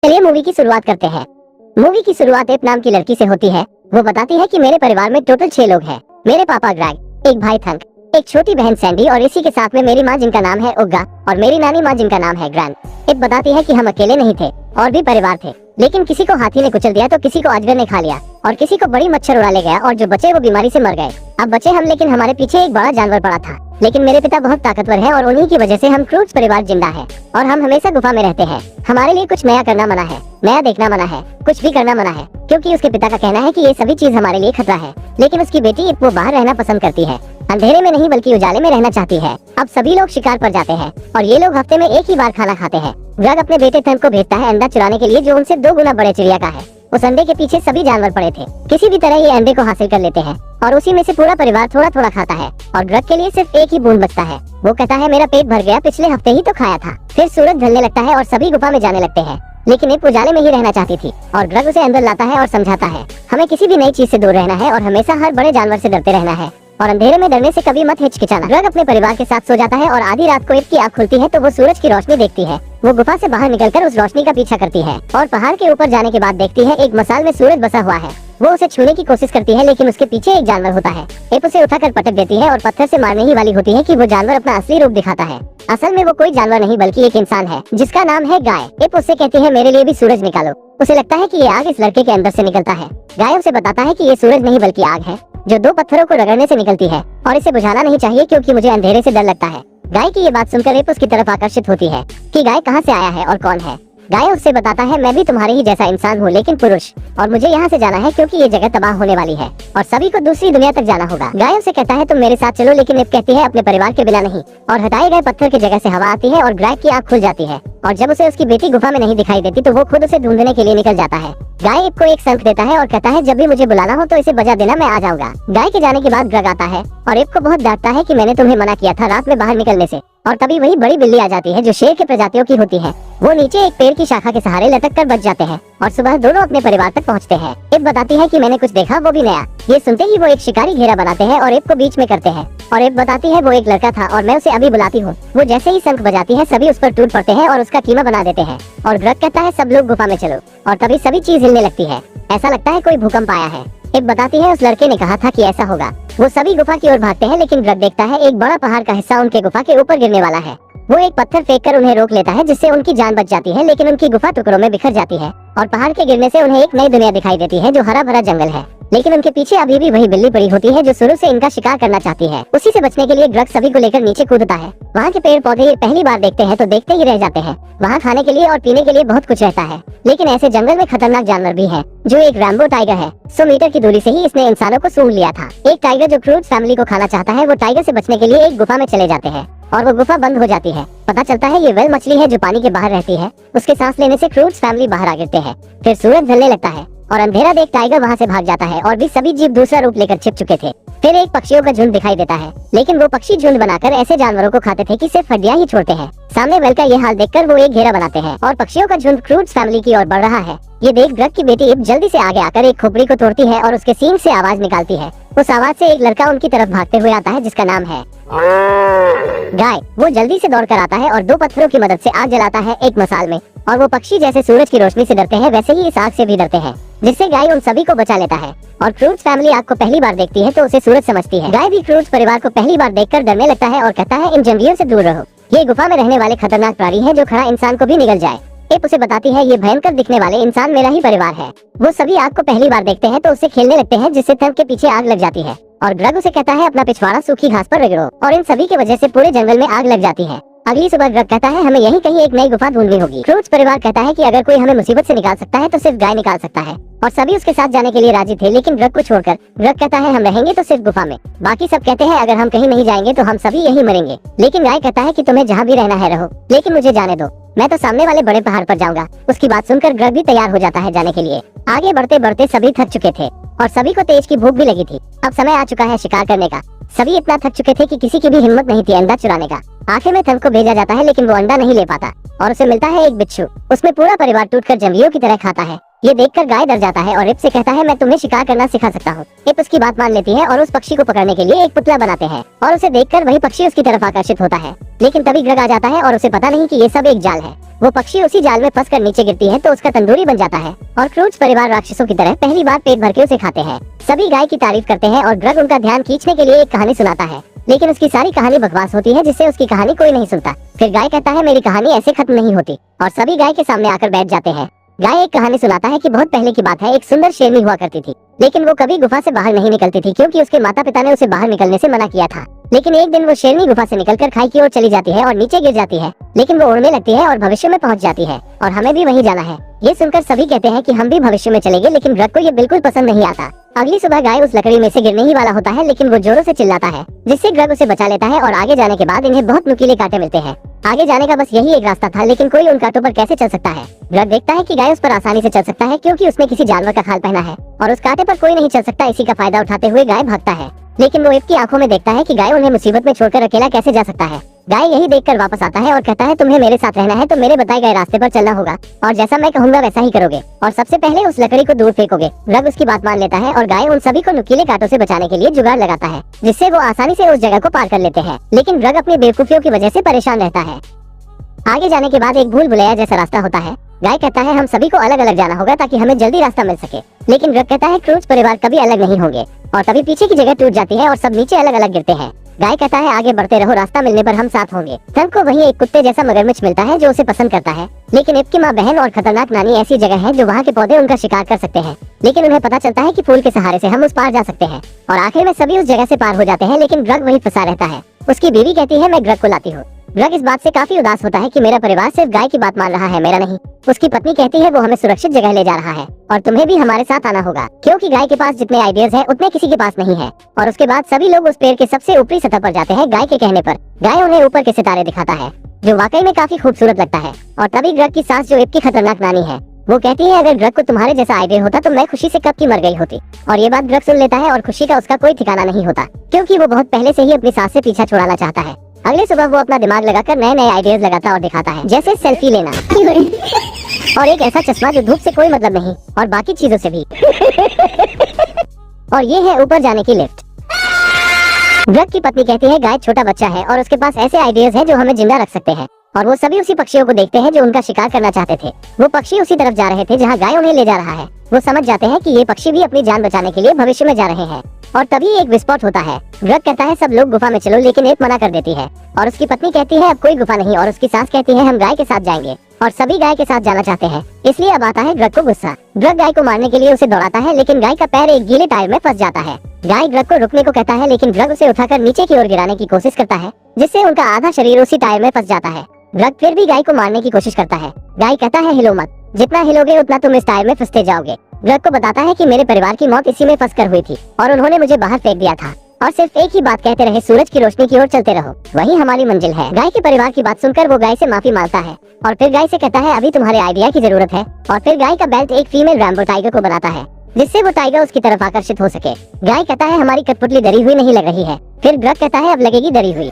चलिए मूवी की शुरुआत करते हैं। मूवी की शुरुआत एप नाम की लड़की से होती है। वो बताती है कि मेरे परिवार में टोटल 6 लोग हैं। मेरे पापा ग्रेग, एक भाई थंक, एक छोटी बहन सैंडी और इसी के साथ में मेरी माँ जिनका नाम है उग्गा और मेरी नानी माँ जिनका नाम है ग्रैंड। एप बताती है कि हम अकेले नहीं थे और भी परिवार थे, लेकिन किसी को हाथी ने कुचल दिया तो किसी को अजगर ने खा लिया और किसी को बड़ी मच्छर उड़ा ले गया और जो बचे वो बीमारी से मर गए। अब बचे हम, लेकिन हमारे पीछे एक बड़ा जानवर पड़ा था। लेकिन मेरे पिता बहुत ताकतवर है और उन्हीं की वजह से हम क्रूज परिवार जिंदा है और हम हमेशा गुफा में रहते हैं। हमारे लिए कुछ नया करना मना है, नया देखना मना है, कुछ भी करना मना है, क्योंकि उसके पिता का कहना है कि ये सभी चीज हमारे लिए खतरा है। लेकिन उसकी बेटी वो बाहर रहना पसंद करती है, अंधेरे में नहीं बल्कि उजाले में रहना चाहती है। अब सभी लोग शिकार पर जाते हैं और ये लोग हफ्ते में एक ही बार खाना खाते हैं। ग्रेग अपने बेटे थंक को भेजता है अंडा चुराने के लिए, जो उनसे 2 गुना बड़े चिड़िया का है। उस अंडे के पीछे सभी जानवर पड़े थे। किसी भी तरह ये अंडे को हासिल कर लेते हैं और उसी में से पूरा परिवार थोड़ा थोड़ा खाता है और ग्रेग के लिए सिर्फ एक ही बूंद बचता है। वो कहता है मेरा पेट भर गया, पिछले हफ्ते ही तो खाया था। फिर सूरज ढलने लगता है और सभी गुफा में जाने लगते हैं, लेकिन एक उजाले में ही रहना चाहती थी और ग्रेग उसे अंदर लाता है और समझाता है हमें किसी भी नई चीज से दूर रहना है और हमेशा हर बड़े जानवर से डरते रहना है और अंधेरे में डरने से कभी मत हिचकिचाना। ग्रेग अपने परिवार के साथ सो जाता है और आधी रात को एप की आँख खुलती है तो वो सूरज की रोशनी देखती है। वो गुफा से बाहर निकलकर उस रोशनी का पीछा करती है और पहाड़ के ऊपर जाने के बाद देखती है एक मसाल में सूरज बसा हुआ है। वो उसे छूने की कोशिश करती है, लेकिन उसके पीछे एक जानवर होता है। एप उसे उठाकर पटक देती है और पत्थर से मारने ही वाली होती है कि वो जानवर अपना असली रूप दिखाता है। असल में वो कोई जानवर नहीं बल्कि एक इंसान है जिसका नाम है गाय। एप उससे कहती है मेरे लिए भी सूरज निकालो। उसे लगता है कि ये आग इस लड़के के अंदर से निकलता है। गाय उसे बताता है कि ये सूरज नहीं बल्कि आग है जो 2 पत्थरों को रगड़ने से निकलती है और इसे बुझाना नहीं चाहिए क्योंकि मुझे अंधेरे से डर लगता है। गाय की ये बात सुनकर एप उसकी तरफ आकर्षित होती है कि गाय कहाँ से आया है और कौन है। गाय उससे बताता है मैं भी तुम्हारे ही जैसा इंसान हूँ, लेकिन पुरुष, और मुझे यहाँ से जाना है क्योंकि ये जगह तबाह होने वाली है और सभी को दूसरी दुनिया तक जाना होगा। गाय उसे कहता है तुम मेरे साथ चलो, लेकिन एप कहती है अपने परिवार के बिना नहीं, और हटाए गए पत्थर की जगह से हवा आती है और ग्रेग की आँख खुल जाती है और जब उसे उसकी बेटी गुफा में नहीं दिखाई देती तो वो खुद उसे ढूंढने के लिए निकल जाता है। गाय एप को एक शंख देता है और कहता है जब भी मुझे बुलाना हो तो इसे बजा देना, मैं आ जाऊंगा। गाय के जाने के बाद ग्रेग आता है और एप को बहुत डांटता है कि मैंने तुम्हें मना किया था रात में बाहर निकलने से। और तभी वही बड़ी बिल्ली आ जाती है जो शेर के प्रजातियों की होती है। वो नीचे एक पेड़ की शाखा के सहारे लटक कर बच जाते हैं और सुबह दोनों अपने परिवार तक पहुंचते हैं। एप बताती है कि मैंने कुछ देखा, वो भी नया। ये सुनते ही वो एक शिकारी घेरा बनाते हैं और एप को बीच में करते हैं और एप बताती है वो एक लड़का था और मैं उसे अभी बुलाती हूँ। वो जैसे ही शंख बजाती है सभी उस पर टूट पड़ते हैं और उसका कीमा बना देते हैं और ग्रेग कहता है सब लोग गुफा में चलो, और तभी सभी चीज हिलने लगती है। ऐसा लगता है कोई भूकंप आया है। एप बताती है उस लड़के ने कहा था कि ऐसा होगा। वो सभी गुफा की ओर भागते हैं, लेकिन ग्रेग देखता है एक बड़ा पहाड़ का हिस्सा उनके गुफा के ऊपर गिरने वाला है। वो एक पत्थर फेंककर उन्हें रोक लेता है जिससे उनकी जान बच जाती है, लेकिन उनकी गुफा टुकड़ों में बिखर जाती है और पहाड़ के गिरने से उन्हें एक नई दुनिया दिखाई देती है जो हरा भरा जंगल है। लेकिन उनके पीछे अभी भी वही बिल्ली पड़ी होती है जो शुरू से इनका शिकार करना चाहती है। उसी से बचने के लिए ग्रेग सभी को लेकर नीचे कूदता है। वहाँ के पेड़ पौधे पहली बार देखते हैं तो देखते ही रह जाते हैं। वहाँ खाने के लिए और पीने के लिए बहुत कुछ रहता है, लेकिन ऐसे जंगल में खतरनाक जानवर भी है जो एक रैम्बो टाइगर है। 100 मीटर की दूरी से ही इसने इंसानों को सूंघ लिया था। एक टाइगर जो क्रूज फैमिली को खाना चाहता है वो टाइगर से बचने के लिए एक गुफा में चले जाते हैं और वो गुफा बंद हो जाती है। पता चलता है ये वेल मछली है जो पानी के बाहर रहती है। उसके सांस लेने से क्रूज फैमिली बाहर आ गिरते हैं। फिर सूरज ढलने लगता है और अंधेरा देख टाइगर वहाँ से भाग जाता है और भी सभी जीव दूसरा रूप लेकर छिप चुके थे। फिर एक पक्षियों का झुंड दिखाई देता है, लेकिन वो पक्षी झुंड बनाकर ऐसे जानवरों को खाते थे कि सिर्फ हड्डियां ही छोड़ते हैं। सामने वेल का ये हाल देखकर वो एक घेरा बनाते हैं और पक्षियों का झुंड क्रूज फैमिली की ओर बढ़ रहा है। ये देख ग्रेग की बेटी एप जल्दी से आगे आकर एक खोपड़ी को तोड़ती है और उसके सींग से आवाज निकालती है। उस आवाज से एक लड़का उनकी तरफ भागते हुए आता है जिसका नाम है गाय। वो जल्दी से दौड़कर आता है और 2 पत्थरों की मदद से आग जलाता है एक मसाल में, और वो पक्षी जैसे सूरज की रोशनी से डरते हैं वैसे ही इस आग से भी डरते हैं, जिससे गाय उन सभी को बचा लेता है। और क्रूज फैमिली आग को पहली बार देखती है तो उसे सूरज समझती है। गाय भी क्रूज परिवार को पहली बार देखकर डरने लगता है और कहता है इन जंगलियों से दूर रहो, ये गुफा में रहने वाले खतरनाक प्राणी है जो खड़ा इंसान को भी निगल जाए। एप उसे बताती है ये भयंकर दिखने वाले इंसान मेरा ही परिवार है। वो सभी आग को पहली बार देखते हैं तो उससे खेलने लगते हैं, जिससे थंक के पीछे आग लग जाती है और ग्रेग उसे कहता है अपना पिछवाड़ा सूखी घास पर रगड़ो, और इन सभी की वजह से पूरे जंगल में आग लग जाती है। अगली सुबह ग्रेग कहता है हमें यहीं कहीं एक नई गुफा ढूंढनी होगी। क्रूज परिवार कहता है कि अगर कोई हमें मुसीबत से निकाल सकता है तो सिर्फ गाय निकाल सकता है, और सभी उसके साथ जाने के लिए राजी थे, लेकिन ग्रेग को छोड़कर। ग्रेग कहता है हम रहेंगे तो सिर्फ गुफा में, बाकी सब कहते हैं अगर हम कहीं नहीं जाएंगे तो हम सभी यहीं मरेंगे। लेकिन गाय कहता है कि तुम्हें जहाँ भी रहना है रहो, लेकिन मुझे जाने दो, मैं तो सामने वाले बड़े पहाड़ पर जाऊंगा। उसकी बात सुनकर ग्रेग भी तैयार हो जाता है जाने के लिए। आगे बढ़ते बढ़ते सभी थक चुके थे और सभी को तेज की भूख भी लगी थी। अब समय आ चुका है शिकार करने का। सभी इतना थक चुके थे कि किसी की भी हिम्मत नहीं थी अंडा चुराने का। आखिर में थंक को भेजा जाता है, लेकिन वो अंडा नहीं ले पाता और उसे मिलता है एक बिच्छू। उसमें पूरा परिवार टूटकर जंगलियों की तरह खाता है ये देखकर गाय डर जाता है और इप से कहता है मैं तुम्हें शिकार करना सिखा सकता हूँ। इप उसकी बात मान लेती है और उस पक्षी को पकड़ने के लिए एक पुतला बनाते हैं और उसे देखकर वही पक्षी उसकी तरफ आकर्षित होता है। लेकिन तभी ग्रग आ जाता है और उसे पता नहीं कि ये सब एक जाल है। वो पक्षी उसी जाल में फंसकर नीचे गिरती है तो उसका तंदूरी बन जाता है और क्रूज परिवार राक्षसों की तरह पहली बार पेट भर के उसे खाते हैं। सभी गाय की तारीफ करते हैं और ग्रग उनका ध्यान खींचने के लिए एक कहानी सुनाता है, लेकिन उसकी सारी कहानी बकवास होती है जिससे उसकी कहानी कोई नहीं सुनता। फिर गाय कहता है मेरी कहानी ऐसे खत्म नहीं होती और सभी गाय के सामने आकर बैठ जाते हैं। गाय एक कहानी सुनाता है कि बहुत पहले की बात है, एक सुंदर शेरनी हुआ करती थी, लेकिन वो कभी गुफा से बाहर नहीं निकलती थी क्योंकि उसके माता पिता ने उसे बाहर निकलने से मना किया था। लेकिन एक दिन वो शेरनी गुफा से निकलकर खाई की ओर चली जाती है और नीचे गिर जाती है, लेकिन वो उड़ने लगती है और भविष्य में पहुंच जाती है और हमें भी वहीं जाना है। ये सुनकर सभी कहते हैं कि हम भी भविष्य में चलेंगे, लेकिन ग्रग को ये बिल्कुल पसंद नहीं आता। अगली सुबह गाय उस लकड़ी में से गिरने ही वाला होता है, लेकिन वो जोरों से चिल्लाता है जिससे ग्रग उसे बचा लेता है और आगे जाने के बाद इन्हें बहुत नुकीले कांटे मिलते हैं। आगे जाने का बस यही एक रास्ता था, लेकिन कोई उन कांटों पर कैसे चल सकता है। ग्रग देखता है कि गाय उस पर आसानी से चल सकता है क्योंकि उसने किसी जानवर का खाल पहना है और उस कांटे पर कोई नहीं चल सकता। इसी का फायदा उठाते हुए गाय भागता है, लेकिन वो इप की आंखों में देखता है कि गाय उन्हें मुसीबत में छोड़कर अकेला कैसे जा सकता है। गाय यही देखकर वापस आता है और कहता है तुम्हें मेरे साथ रहना है तो मेरे बताए गए रास्ते पर चलना होगा और जैसा मैं कहूँगा वैसा ही करोगे और सबसे पहले उस लकड़ी को दूर फेंकोगे। ग्रग उसकी बात मान लेता है और गाय उन सभी को नुकीले कांटों से बचाने के लिए जुगाड़ लगाता है जिससे वो आसानी से उस जगह को पार कर लेते हैं। लेकिन ग्रग अपनी बेवकूफियों की वजह से परेशान रहता है। आगे जाने के बाद एक भूल भुलैया जैसा रास्ता होता है। गाय कहता है हम सभी को अलग अलग जाना होगा ताकि हमें जल्दी रास्ता मिल सके, लेकिन ग्रग कहता है क्रूज परिवार कभी अलग नहीं होंगे और तभी पीछे की जगह टूट जाती है और सब नीचे अलग अलग गिरते हैं। गाय कहता है आगे बढ़ते रहो, रास्ता मिलने पर हम साथ होंगे। थंक को वहीं एक कुत्ते जैसा मगरमच्छ मिलता है जो उसे पसंद करता है, लेकिन इप की माँ बहन और खतरनाक नानी ऐसी जगह है जो वहाँ के पौधे उनका शिकार कर सकते हैं। लेकिन उन्हें पता चलता है कि फूल के सहारे से हम उस पार जा सकते हैं और आखिर में सभी उस जगह से पार हो जाते हैं, लेकिन ग्रग वहीं फंसा रहता है। उसकी बीवी कहती है मैं ग्रग को लाती हूँ। ग्रग इस बात से काफी उदास होता है कि मेरा परिवार सिर्फ गाय की बात मान रहा है, मेरा नहीं। उसकी पत्नी कहती है वो हमें सुरक्षित जगह ले जा रहा है और तुम्हें भी हमारे साथ आना होगा क्योंकि गाय के पास जितने आइडियाज हैं उतने किसी के पास नहीं है। और उसके बाद सभी लोग उस पेड़ के सबसे ऊपरी सतह पर जाते हैं गाय के कहने पर। गाय उन्हें ऊपर के सितारे दिखाता है जो वाकई में काफी खूबसूरत लगता है और तभी ग्रग की सास जो इप की खतरनाक नानी है वो कहती है अगर ग्रग को तुम्हारे जैसा आइडिया होता तो मैं खुशी से कब की मर गई होती। और ये बात ग्रग सुन लेता है और खुशी का उसका कोई ठिकाना नहीं होता क्योंकि वो बहुत पहले से ही अपनी सास से पीछा छुड़ाना चाहता है। अगले सुबह वो अपना दिमाग लगाकर नए नए आइडियाज लगाता और दिखाता है, जैसे सेल्फी लेना और एक ऐसा चश्मा जो धूप से कोई मतलब नहीं और बाकी चीजों से भी और ये है ऊपर जाने की लिफ्ट। ग्रग की पत्नी कहती है गाय छोटा बच्चा है और उसके पास ऐसे आइडियाज हैं जो हमें जिंदा रख सकते हैं और वो सभी उसी पक्षियों को देखते हैं जो उनका शिकार करना चाहते थे। वो पक्षी उसी तरफ जा रहे थे जहाँ गाय उन्हें ले जा रहा है। वो समझ जाते हैं कि ये पक्षी भी अपनी जान बचाने के लिए भविष्य में जा रहे हैं और तभी एक विस्फोट होता है। ग्रग कहता है सब लोग गुफा में चलो, लेकिन एक मना कर देती है और उसकी पत्नी कहती है अब कोई गुफा नहीं और उसकी सास कहती है हम गाय के साथ जाएंगे और सभी गाय के साथ जाना चाहते हैं। इसलिए अब आता है ग्रग को गुस्सा। ग्रग गाय को मारने के लिए उसे दौड़ाता है, लेकिन गाय का पैर एक गीले टायर में फंस जाता है। गाय ग्रग को रुकने को कहता है, लेकिन ग्रग उसे उठाकर नीचे की ओर गिराने की कोशिश करता है जिससे उनका आधा शरीर उसी टायर में फंस जाता है। ग्रग फिर भी गाय को मारने की कोशिश करता है। गाय कहता है हिलो मत, जितना हिलोगे उतना तुम इस टायर में फंसते जाओगे। ग्रग को बताता है कि मेरे परिवार की मौत इसी में फंसकर हुई थी और उन्होंने मुझे बाहर फेंक दिया था और सिर्फ एक ही बात कहते रहे, सूरज की रोशनी की ओर चलते रहो, वही हमारी मंजिल है। गाय के परिवार की बात सुनकर वो गाय से माफी मांगता है और फिर गाय से कहता है अभी तुम्हारे आइडिया की जरूरत है और फिर गाय का बेल्ट एक फीमेल रैम्बो टाइगर को बनाता है जिससे वो टाइगर उसकी तरफ आकर्षित हो सके। गाय कहता है हमारी कठपुतली डरी हुई नहीं लग रही है। फिर ग्रग कहता है अब लगेगी डरी हुई।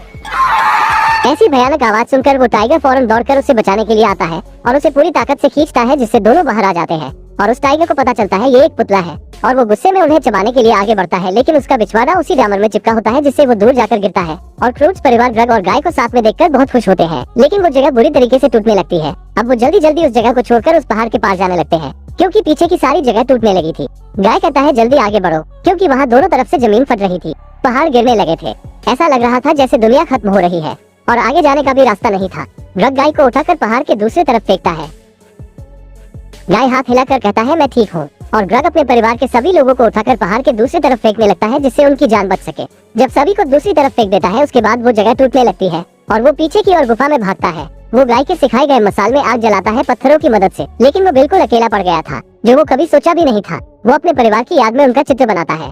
ऐसी भयानक आवाज सुनकर वो टाइगर फौरन दौड़कर उसे बचाने के लिए आता है और उसे पूरी ताकत से खींचता है जिससे दोनों बाहर आ जाते हैं और उस टाइगर को पता चलता है ये एक पुतला है और वो गुस्से में उन्हें चबाने के लिए आगे बढ़ता है, लेकिन उसका बिछवाड़ा उसी डामर में चिपका होता है जिससे वो दूर जाकर गिरता है और क्रूज परिवार ग्रग और गाय को साथ में देखकर बहुत खुश होते हैं। लेकिन वो जगह बुरी तरीके से टूटने लगती है। अब वो जल्दी जल्दी उस जगह को छोड़कर उस पहाड़ के पार जाने लगते हैं क्योंकि पीछे की सारी जगह टूटने लगी थी। गाय कहता है जल्दी आगे बढ़ो क्योंकि वहाँ दोनों तरफ से जमीन फट रही थी, पहाड़ गिरने लगे थे। ऐसा लग रहा था जैसे दुनिया खत्म हो रही है और आगे जाने का भी रास्ता नहीं था। ग्रग गाय को उठाकर पहाड़ के दूसरी तरफ फेंकता है। गाय हाथ हिलाकर कहता है मैं ठीक हूँ और ग्रग अपने परिवार के सभी लोगों को उठाकर पहाड़ के दूसरी तरफ फेंकने लगता है जिससे उनकी जान बच सके। जब सभी को दूसरी तरफ फेंक देता है उसके बाद वो जगह टूटने लगती है और वो पीछे की ओर गुफा में भागता है। वो गाय के सिखाए गए मसाल में आग जलाता है पत्थरों की मदद से, लेकिन वो बिल्कुल अकेला पड़ गया था जो वो कभी सोचा भी नहीं था। वो अपने परिवार की याद में उनका चित्र बनाता है,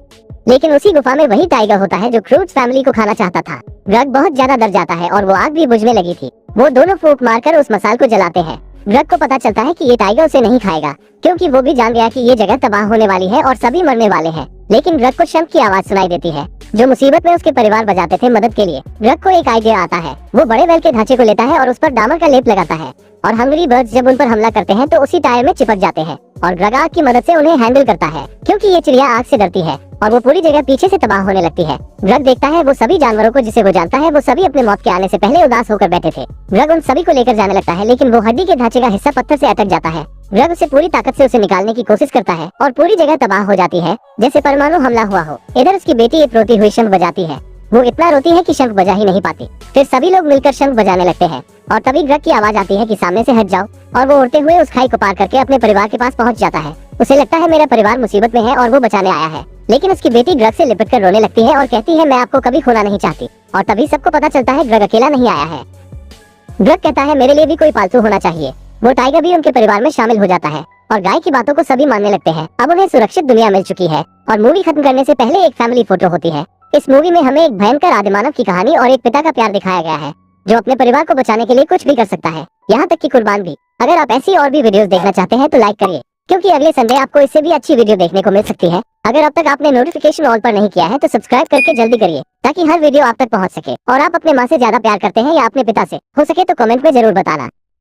लेकिन उसी गुफा में वही टाइगर होता है जो क्रूज फैमिली को खाना चाहता था। ग्रग बहुत ज्यादा डर जाता है और वो आग भी बुझने लगी थी। वो दोनों फूंक मारकर उस मसाल को जलाते हैं। ग्रग को पता चलता है कि ये टाइगर उसे नहीं खाएगा क्योंकि वो भी जान गया कि ये जगह तबाह होने वाली है और सभी मरने वाले हैं। लेकिन ग्रग को शंख की आवाज सुनाई देती है जो मुसीबत में उसके परिवार बजाते थे मदद के लिए। ग्रग को एक आइडिया आता है। वो बड़े बैल के ढांचे को लेता है और उस पर डामर का लेप लगाता है और हंगरी बर्ड्स जब उन पर हमला करते हैं तो उसी टायर में चिपक जाते हैं और ग्रग आग की मदद से उन्हें हैंडल करता है, क्योंकि ये चिड़िया आग से डरती है और वो पूरी जगह पीछे से तबाह होने लगती है। ग्रग देखता है वो सभी जानवरों को जिसे वो जानता है वो सभी अपने मौत के आने से पहले उदास होकर बैठे थे। ग्रग उन सभी को लेकर जाने लगता है, लेकिन वो हड्डी के ढांचे का हिस्सा पत्थर से अटक जाता है। ग्रग उसे पूरी ताकत से उसे निकालने की कोशिश करता है और पूरी जगह तबाह हो जाती है जैसे परमाणु हमला हुआ हो। इधर उसकी बेटी एक रोती हुई शंख बजाती है। वो इतना रोती है कि शंख बजा ही नहीं पाती। फिर सभी लोग मिलकर शंख बजाने लगते हैं और तभी ग्रग की आवाज आती है कि सामने से हट जाओ, और वो उड़ते हुए उस खाई को पार करके अपने परिवार के पास पहुंच जाता है। उसे लगता है मेरा परिवार मुसीबत में है और वो बचाने आया है, लेकिन उसकी बेटी ग्रग से लिपट कर रोने लगती है और कहती है मैं आपको कभी खोना नहीं चाहती। और तभी सबको पता चलता है ग्रग अकेला नहीं आया है। ग्रग कहता है मेरे लिए भी कोई पालतू होना चाहिए। वो टाइगर भी उनके परिवार में शामिल हो जाता है और गाय की बातों को सभी मानने लगते हैं। अब उन्हें सुरक्षित दुनिया मिल चुकी है और मूवी खत्म करने से पहले एक फैमिली फोटो होती है। इस मूवी में हमें एक भयंकर आदिमानव की कहानी और एक पिता का प्यार दिखाया गया है जो अपने परिवार को बचाने के लिए कुछ भी कर सकता है, यहाँ तक कि कुर्बान भी। अगर आप ऐसी और भी वीडियोस देखना चाहते हैं तो लाइक करिए, क्योंकि अगले संडे आपको इससे भी अच्छी वीडियो देखने को मिल सकती है। अगर अब तक आपने नोटिफिकेशन ऑल पर नहीं किया है तो सब्सक्राइब करके जल्दी करिए, ताकि हर वीडियो आप तक पहुंच सके। और आप अपने माँ से ज्यादा प्यार करते हैं या अपने पिता से? हो सके तो कमेंट में जरूर बताना।